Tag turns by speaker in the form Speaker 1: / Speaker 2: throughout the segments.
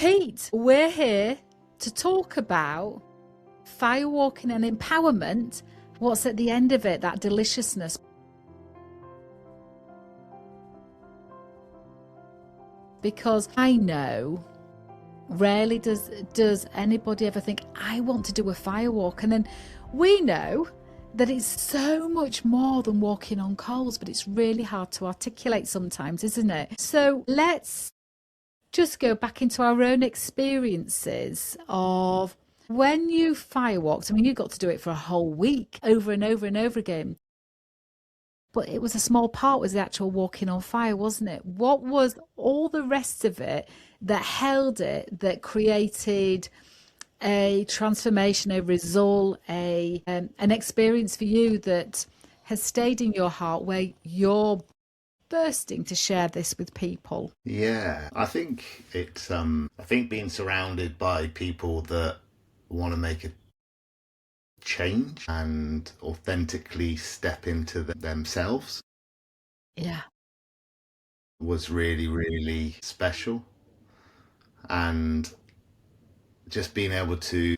Speaker 1: Pete, we're here to talk about firewalking and empowerment. What's at the end of it, that deliciousness. Because I know rarely does anybody ever think, I want to do a firewalk. And then we know that it's so much more than walking on coals, but it's really hard to articulate sometimes, isn't it? So let's just go back into our own experiences of when you firewalked. I mean, you got to do it for a whole week over and over and over again. But it was a small part, was the actual walking on fire, wasn't it? What was all the rest of it that held it, that created a transformation, a result, an experience for you that has stayed in your heart, where you're bursting to share this with people?
Speaker 2: Yeah, I think I think being surrounded by people that want to make a change and authentically step into themselves
Speaker 1: Yeah.
Speaker 2: was really, really special. And just being able to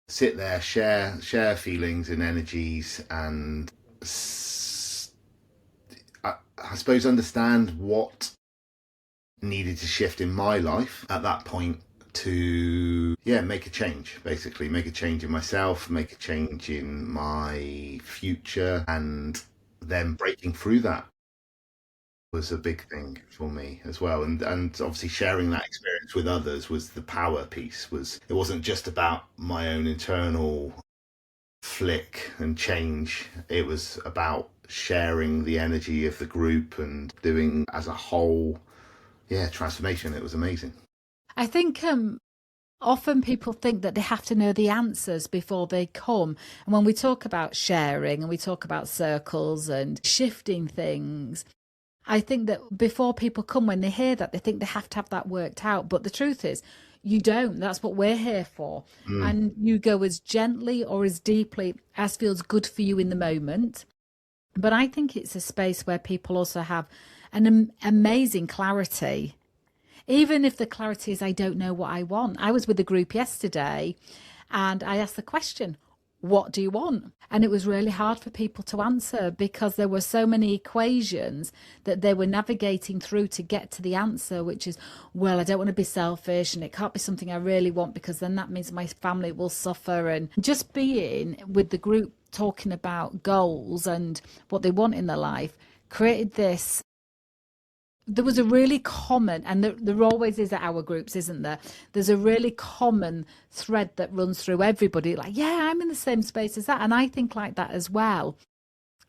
Speaker 2: sit there, share feelings and energies, and I suppose understand what needed to shift in my life at that point to make a change, basically make a change in myself, make a change in my future, and then breaking through that was a big thing for me as well. And obviously sharing that experience with others was the power piece. It wasn't just about my own internal flick and change, it was about sharing the energy of the group and doing as a whole transformation. It was amazing.
Speaker 1: I think often people think that they have to know the answers before they come. And when we talk about sharing and we talk about circles and shifting things, I think that before people come, when they hear that, they think they have to have that worked out. But the truth is, you don't. That's what we're here for. And you go as gently or as deeply as feels good for you in the moment. But I think it's a space where people also have an amazing clarity. Even if the clarity is, I don't know what I want. I was with a group yesterday and I asked the question, what do you want? And it was really hard for people to answer because there were so many equations that they were navigating through to get to the answer, which is, well, I don't want to be selfish and it can't be something I really want because then that means my family will suffer. And just being with the group talking about goals and what they want in their life created this. There was a really common, and there always is at our groups, isn't there? There's a really common thread that runs through everybody. Like, yeah, I'm in the same space as that. And I think like that as well.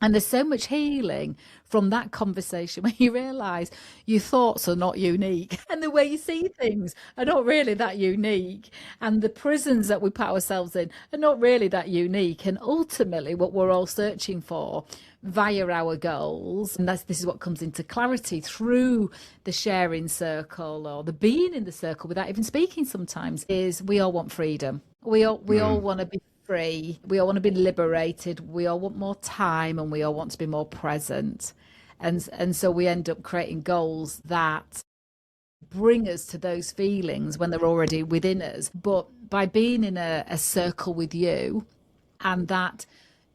Speaker 1: And there's so much healing from that conversation when you realize your thoughts are not unique and the way you see things are not really that unique. And the prisons that we put ourselves in are not really that unique. And ultimately, what we're all searching for via our goals, and this is what comes into clarity through the sharing circle or the being in the circle without even speaking sometimes, is we all want freedom. We all want to be free. We all want to be liberated. We all want more time and we all want to be more present. And so we end up creating goals that bring us to those feelings when they're already within us. But by being in a circle with you and that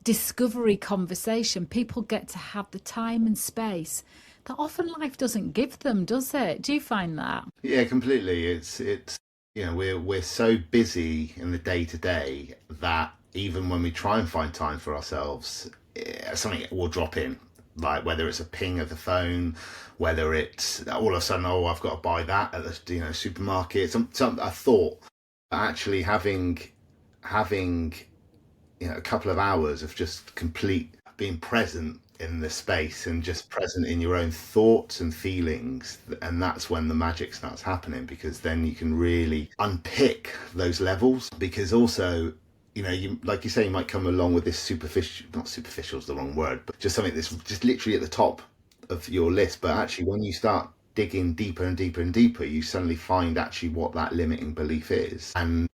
Speaker 1: discovery conversation, people get to have the time and space that often life doesn't give them, does it? Do you find that?
Speaker 2: Yeah, completely. It's we're so busy in the day to day that even when we try and find time for ourselves, something will drop in. Like whether it's a ping of the phone, whether it's all of a sudden, oh, I've got to buy that at the supermarket. Some a thought. Actually having a couple of hours of just complete being present in the space and just present in your own thoughts and feelings, and that's when the magic starts happening, because then you can really unpick those levels. Because also, you like you say, you might come along with this superficial, not superficial is the wrong word, but just something that's just literally at the top of your list. But actually when you start digging deeper and deeper and deeper, you suddenly find actually what that limiting belief is, and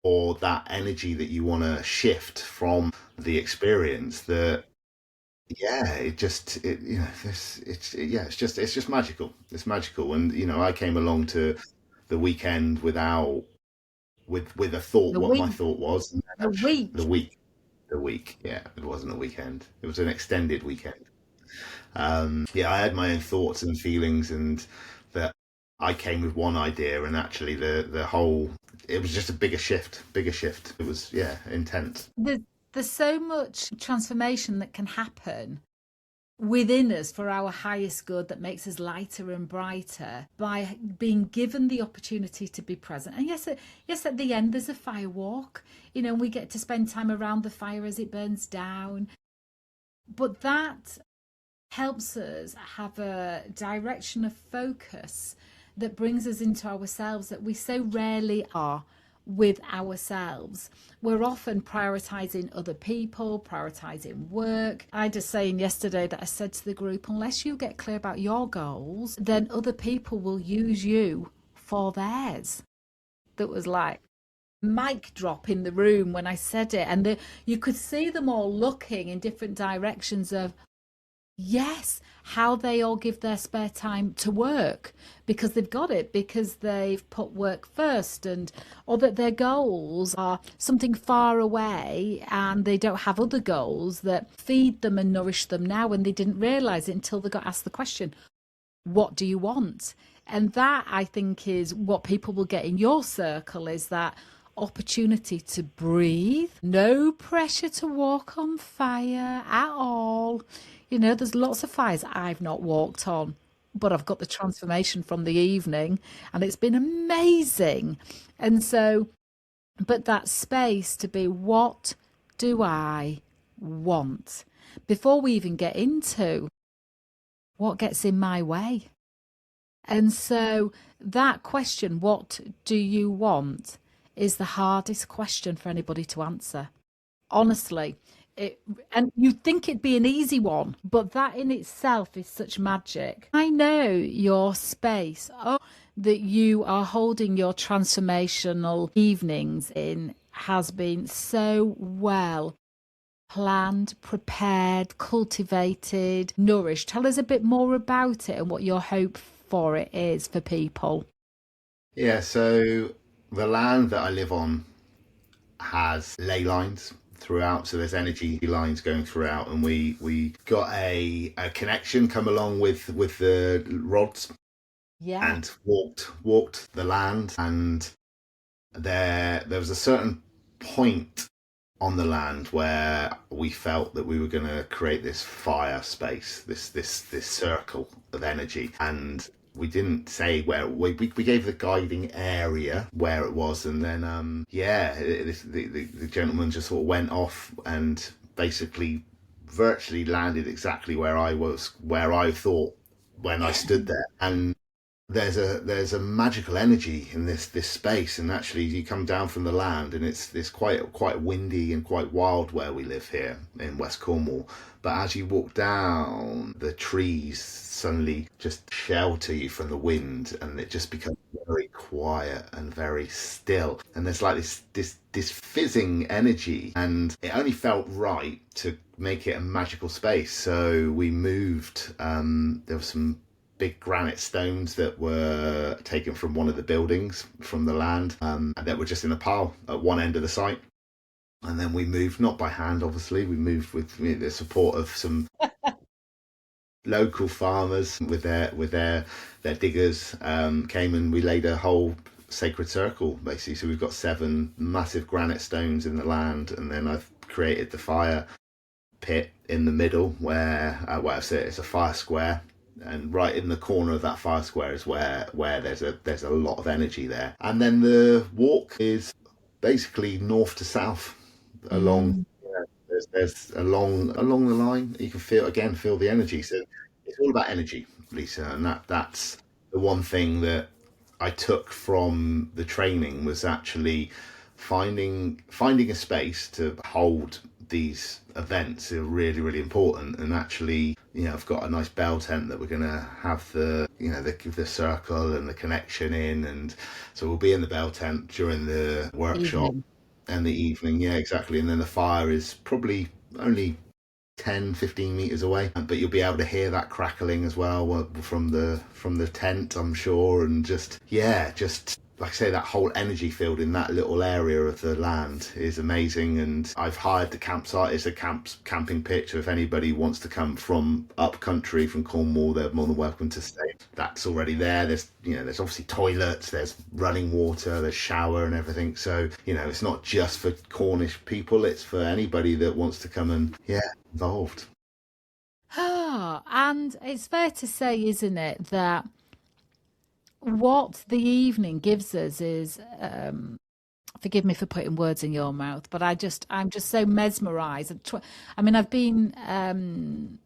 Speaker 2: or that energy that you want to shift from the experience. That it's just magical. It's magical. And I came along to the weekend without with a thought
Speaker 1: The
Speaker 2: what my
Speaker 1: week,
Speaker 2: thought was. And
Speaker 1: the
Speaker 2: the
Speaker 1: week.
Speaker 2: week, the week, yeah, it wasn't a weekend. It was an extended weekend. Yeah, I had my own thoughts and feelings, and that I came with one idea, and actually the whole it was just a bigger shift. It was, yeah, intense.
Speaker 1: There's, there's so much transformation that can happen within us for our highest good that makes us lighter and brighter by being given the opportunity to be present. And yes, at the end there's a fire walk, and we get to spend time around the fire as it burns down. But that helps us have a direction of focus that brings us into ourselves that we so rarely are with ourselves. We're often prioritizing other people, prioritizing work. I just saying yesterday that I said to the group, unless you get clear about your goals, then other people will use you for theirs. That was like mic drop in the room when I said it, and you could see them all looking in different directions of, yes, how they all give their spare time to work because they've got it, because they've put work first, and or that their goals are something far away and they don't have other goals that feed them and nourish them now, and they didn't realize it until they got asked the question, what do you want? And that, I think, is what people will get in your circle, is that opportunity to breathe, no pressure to walk on fire at all. There's lots of fires I've not walked on, but I've got the transformation from the evening and it's been amazing. And so, but that space to be, what do I want? Before we even get into what gets in my way. And so that question, what do you want, is the hardest question for anybody to answer. Honestly. And you'd think it'd be an easy one, but that in itself is such magic. I know your space, that you are holding your transformational evenings in, has been so well planned, prepared, cultivated, nourished. Tell us a bit more about it and what your hope for it is for people.
Speaker 2: Yeah, so the land that I live on has ley lines throughout, so there's energy lines going throughout, and we got a connection come along with the rods,
Speaker 1: Yeah.
Speaker 2: and walked the land, and there was a certain point on the land where we felt that we were going to create this fire space, this circle of energy, and we didn't say where. We gave the guiding area where it was, and then the gentleman just sort of went off and basically virtually landed exactly where I thought when I stood there. And there's a magical energy in this space, and actually you come down from the land, and it's quite windy and quite wild where we live here in West Cornwall. But as you walk down, the trees suddenly just shelter you from the wind, and it just becomes very quiet and very still, and there's like this fizzing energy, and it only felt right to make it a magical space. So we moved. There was some big granite stones that were taken from one of the buildings from the land, and that were just in a pile at one end of the site. And then we moved, not by hand, obviously. We moved with the support of some local farmers with their diggers. Came, and we laid a whole sacred circle, basically. So we've got 7 massive granite stones in the land, and then I've created the fire pit in the middle where it's a fire square, and right in the corner of that fire square is where there's a lot of energy there. And then the walk is basically north to south along.
Speaker 1: Mm.
Speaker 2: There's along the line you can feel the energy. So it's all about energy, Lisa, and that's the one thing that I took from the training, was actually finding a space to hold these events are really, really important. And actually, I've got a nice bell tent that we're going to have the circle and the connection in, and so we'll be in the bell tent during the workshop
Speaker 1: Evening.
Speaker 2: and the evening. Yeah, exactly. And then the fire is probably only 10, 15 meters away, but you'll be able to hear that crackling as well from the tent, I'm sure. And just like I say, that whole energy field in that little area of the land is amazing. And I've hired the campsite. It's a camping pitch, so if anybody wants to come from up country, from Cornwall, they're more than welcome to stay. That's already there. There's obviously toilets, there's running water, there's shower and everything. So it's not just for Cornish people, it's for anybody that wants to come and involved.
Speaker 1: And it's fair to say, isn't it, that what the evening gives us is, forgive me for putting words in your mouth, but I'm just so mesmerized. I've been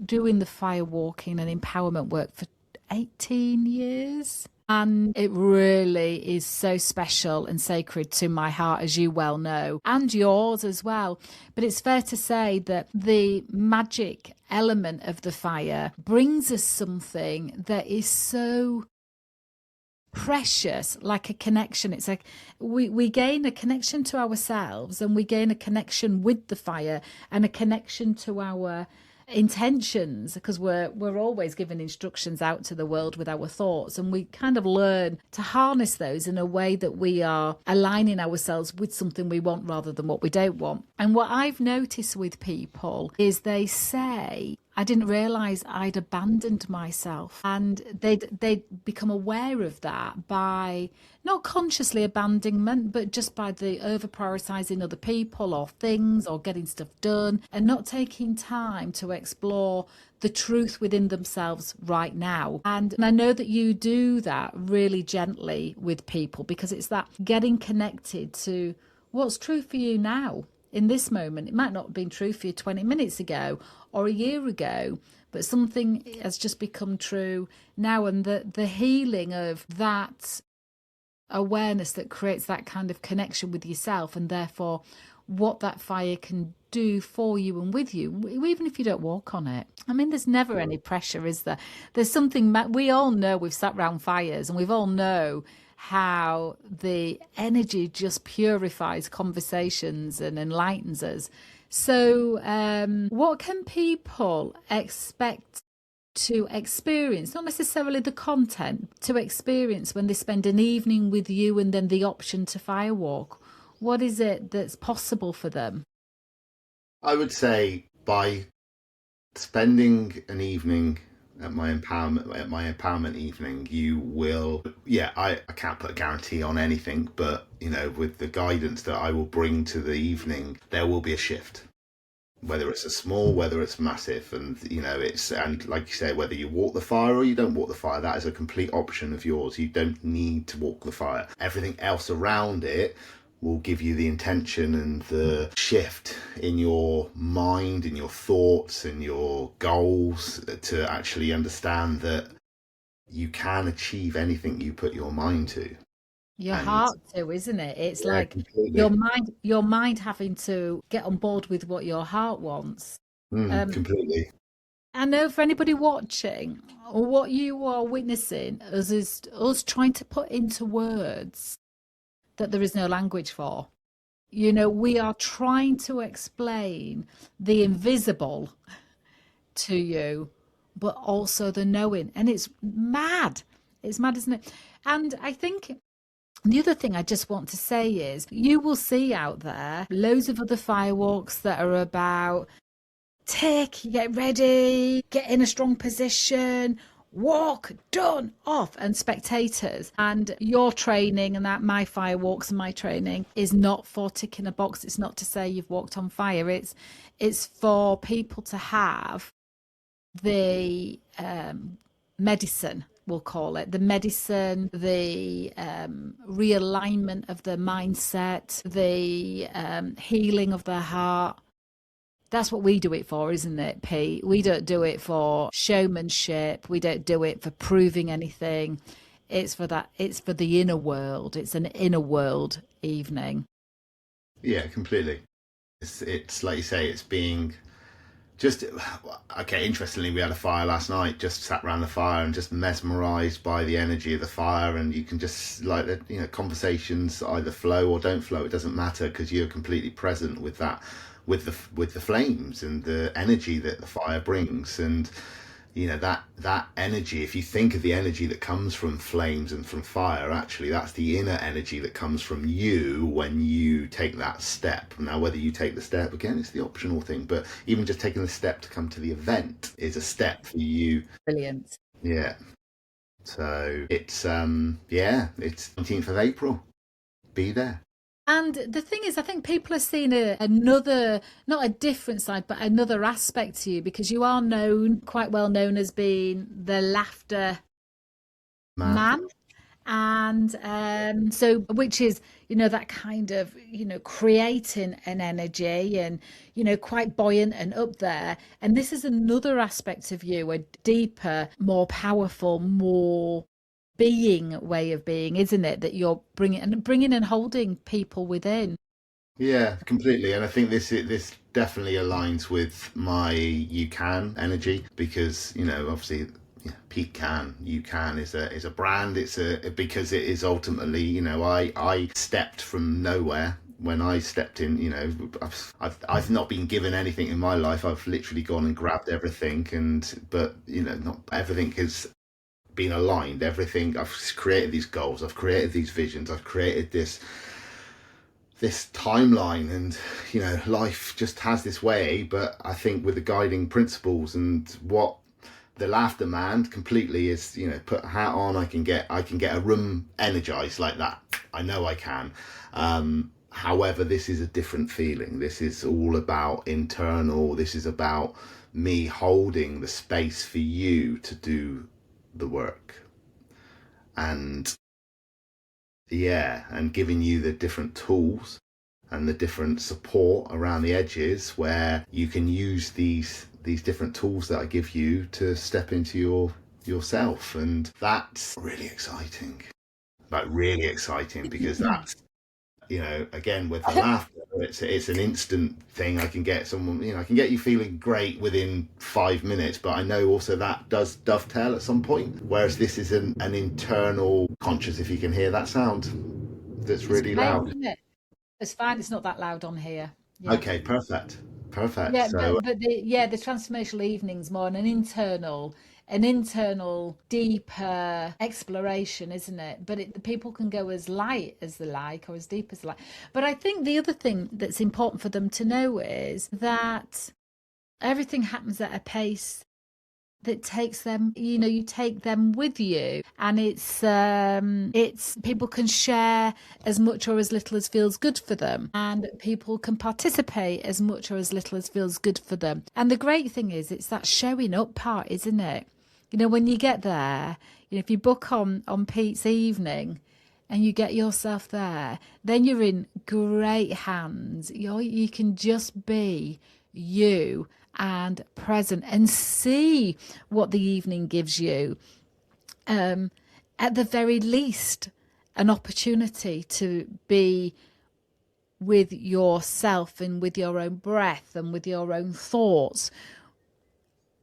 Speaker 1: doing the firewalking and empowerment work for 18 years. And it really is so special and sacred to my heart, as you well know, and yours as well. But it's fair to say that the magic element of the fire brings us something that is so precious, like a connection. It's like we gain a connection to ourselves, and we gain a connection with the fire, and a connection to our intentions, because we're always giving instructions out to the world with our thoughts, and we kind of learn to harness those in a way that we are aligning ourselves with something we want rather than what we don't want. And what I've noticed with people is they say, I didn't realise I'd abandoned myself. And they'd become aware of that by not consciously abandonment, but just by the over prioritising other people or things or getting stuff done, and not taking time to explore the truth within themselves right now. And I know that you do that really gently with people, because it's that getting connected to what's true for you now. In this moment, it might not have been true for you 20 minutes ago or a year ago, but something has just become true now. And the healing of that awareness that creates that kind of connection with yourself, and therefore what that fire can do for you and with you, even if you don't walk on it. I mean, there's never any pressure, is there? There's something, we all know, we've sat round fires and we've all know how the energy just purifies conversations and enlightens us. So what can people expect to experience, not necessarily the content, to experience when they spend an evening with you and then the option to firewalk? What is it that's possible for them?
Speaker 2: I would say by spending an evening at my empowerment evening, you will, I can't put a guarantee on anything, but with the guidance that I will bring to the evening, there will be a shift, whether it's a small, whether it's massive. And and like you say, whether you walk the fire or you don't walk the fire, that is a complete option of yours. You don't need to walk the fire. Everything else around it will give you the intention and the shift in your mind, in your thoughts, and your goals, to actually understand that you can achieve anything you put your mind to.
Speaker 1: Your heart too, isn't it? It's like
Speaker 2: completely.
Speaker 1: your mind having to get on board with what your heart wants.
Speaker 2: Completely.
Speaker 1: I know for anybody watching, or what you are witnessing is us trying to put into words that there is no language for. We are trying to explain the invisible to you, but also the knowing. And it's mad. It's mad, isn't it? And I think the other thing I just want to say is, you will see out there loads of other firewalks that are about get ready, get in a strong position, walk, done, off, and spectators. And your training and that my firewalks and my training is not for ticking a box. It's not to say you've walked on fire. It's for people to have the medicine, we'll call it, the medicine, the realignment of the mindset, the healing of their heart. That's what we do it for, isn't it, Pete? We don't do it for showmanship. We don't do it for proving anything. It's for that. It's for the inner world. It's an inner world evening.
Speaker 2: Yeah, completely. It's like you say, it's being just, okay, interestingly, we had a fire last night, just sat around the fire and just mesmerised by the energy of the fire. And you can just, conversations either flow or don't flow. It doesn't matter, because you're completely present with that with the flames and the energy that the fire brings. And that energy, if you think of the energy that comes from flames and from fire, actually that's the inner energy that comes from you when you take that step. Now, whether you take the step, again, it's the optional thing, but even just taking the step to come to the event is a step for you.
Speaker 1: Brilliant.
Speaker 2: Yeah. So it's it's 19th of April. Be there.
Speaker 1: And the thing is, I think people are seeing another, not a different side, but another aspect to you, because you are quite well known as being the laughter man. And so, which is, that kind of, creating an energy and, quite buoyant and up there. And this is another aspect of you, a deeper, more powerful, more being way of being, isn't it, that you're bringing and holding people within.
Speaker 2: Yeah, completely. And I think this definitely aligns with my You Can energy, because obviously Pete Cann, You Can is a brand. It's because it is ultimately, I stepped from nowhere. When I stepped in, I've not been given anything in my life. I've literally gone and grabbed everything, but not everything has been aligned. Everything, I've created these goals, I've created these visions, I've created this timeline, and life just has this way. But I think with the guiding principles and what the laughter man completely is, put a hat on, I can get a room energized like that. I know I can. However, this is a different feeling. This is all about internal. This is about me holding the space for you to do the work, and giving you the different tools and the different support around the edges, where you can use these different tools that I give you to step into yourself. And that's really exciting, because that's, again, with the laughter, it's an instant thing. I can get someone, I can get you feeling great within 5 minutes, but I know also that does dovetail at some point. Whereas this is an internal conscious, if you can hear that sound, that's really loud.
Speaker 1: Isn't it? It's fine. It's not that loud on here. Yeah.
Speaker 2: Okay, perfect.
Speaker 1: Yeah,
Speaker 2: So
Speaker 1: but the transformational evening's more an internal, deeper exploration, isn't it? But the people can go as light as they like, or as deep as they like. But I think the other thing that's important for them to know is that everything happens at a pace that takes them, you take them with you, and it's people can share as much or as little as feels good for them, and people can participate as much or as little as feels good for them. And the great thing is, it's that showing up part, isn't it? When you get there, if you book on Pete's evening and you get yourself there, then you're in great hands. You can just be you and present and see what the evening gives you. At the very least, an opportunity to be with yourself and with your own breath and with your own thoughts,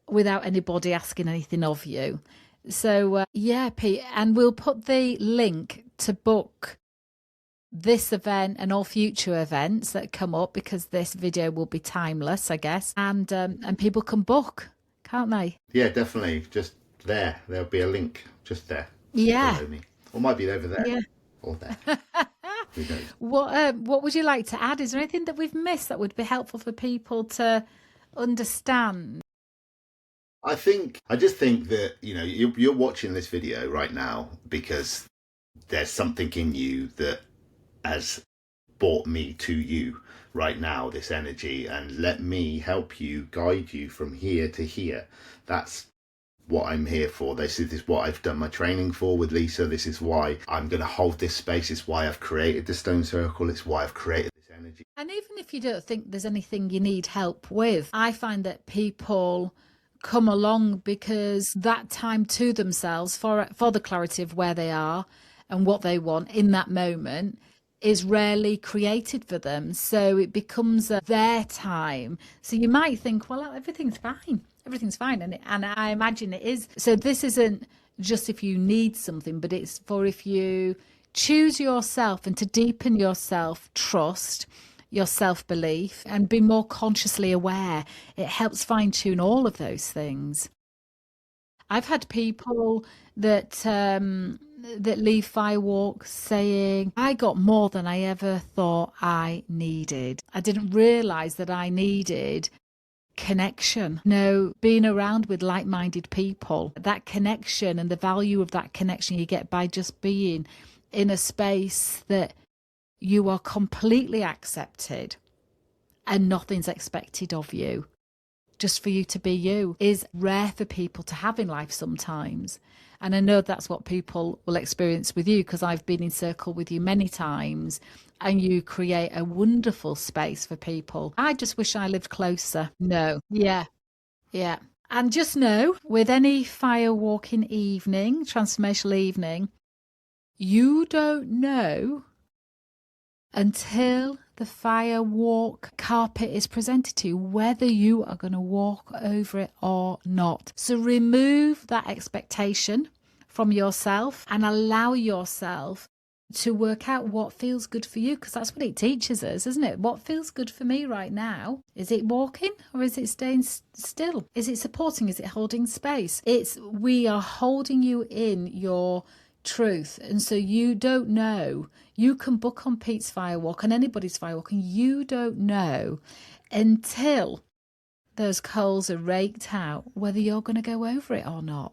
Speaker 1: without anybody asking anything of you. So Pete, and we'll put the link to book this event and all future events that come up, because this video will be timeless, I guess, and people can book, can't they?
Speaker 2: Yeah, definitely. Just there'll be a link just there.
Speaker 1: Yeah,
Speaker 2: below me. Or might be over there.
Speaker 1: yeah.
Speaker 2: Or there. Who knows?
Speaker 1: What would you like to add? Is there anything that we've missed that would be helpful for people to understand?
Speaker 2: I just think that you're watching this video right now because there's something in you that has brought me to you right now, this energy, and let me help you, guide you from here to here. That's what I'm here for. This is what I've done my training for with Lisa. This is why I'm going to hold this space. It's why I've created the stone circle. It's why I've created this energy.
Speaker 1: And even if you don't think there's anything you need help with, I find that people come along because that time to themselves for the clarity of where they are and what they want in that moment is rarely created for them. So it becomes their time. So you might think, well, everything's fine. And I imagine it is. So this isn't just if you need something, but it's for if you choose yourself and to deepen your self trust, your self-belief and be more consciously aware. It helps fine-tune all of those things. I've had people that that leave Firewalk saying, I got more than I ever thought I needed. I didn't realize that I needed connection. No, being around with like-minded people, that connection and the value of that connection you get by just being in a space that you are completely accepted and nothing's expected of you, just for you to be you, is rare for people to have in life sometimes. And I know that's what people will experience with you, because I've been in circle with you many times and you create a wonderful space for people. I just wish I lived closer. No. Yeah. Yeah. And just know, with any firewalking evening, transformational evening, you don't know until the firewalk carpet is presented to you whether you are going to walk over it or not. So remove that expectation from yourself and allow yourself to work out what feels good for you, because that's what it teaches us, isn't it? What feels good for me right now? Is it walking or is it staying still? Is it supporting? Is it holding space? We are holding you in your truth. And so you don't know. You can book on Pete's Firewalk and anybody's Firewalk, and you don't know until those coals are raked out whether you're going to go over it or not.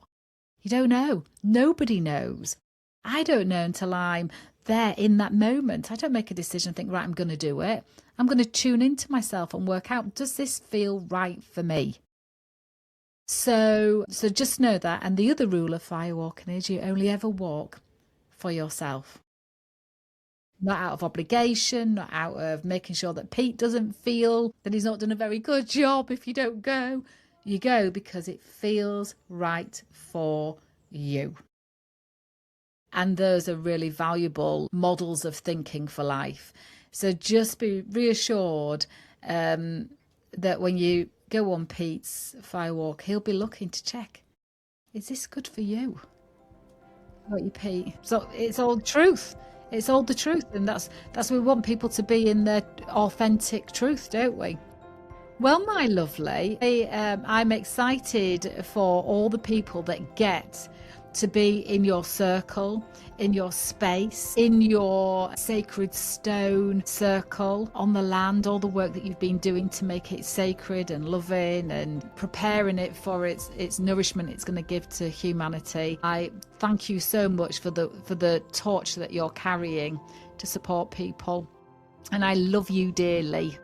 Speaker 1: You don't know. Nobody knows. I don't know until I'm there in that moment. I don't make a decision and think, right, I'm going to do it. I'm going to tune into myself and work out, does this feel right for me? So just know that. And the other rule of firewalking is you only ever walk for yourself. Not out of obligation, not out of making sure that Pete doesn't feel that he's not done a very good job if you don't go. You go because it feels right for you. And those are really valuable models of thinking for life. So just be reassured that when you go on Pete's Firewalk, he'll be looking to check, is this good for you? What you, Pete? So it's all truth. It's all the truth. And that's we want people to be in their authentic truth, don't we? Well, my lovely, I'm excited for all the people that get to be in your circle, in your space, in your sacred stone circle on the land, all the work that you've been doing to make it sacred and loving and preparing it for its nourishment it's going to give to humanity. I thank you so much for the torch that you're carrying to support people, and I love you dearly.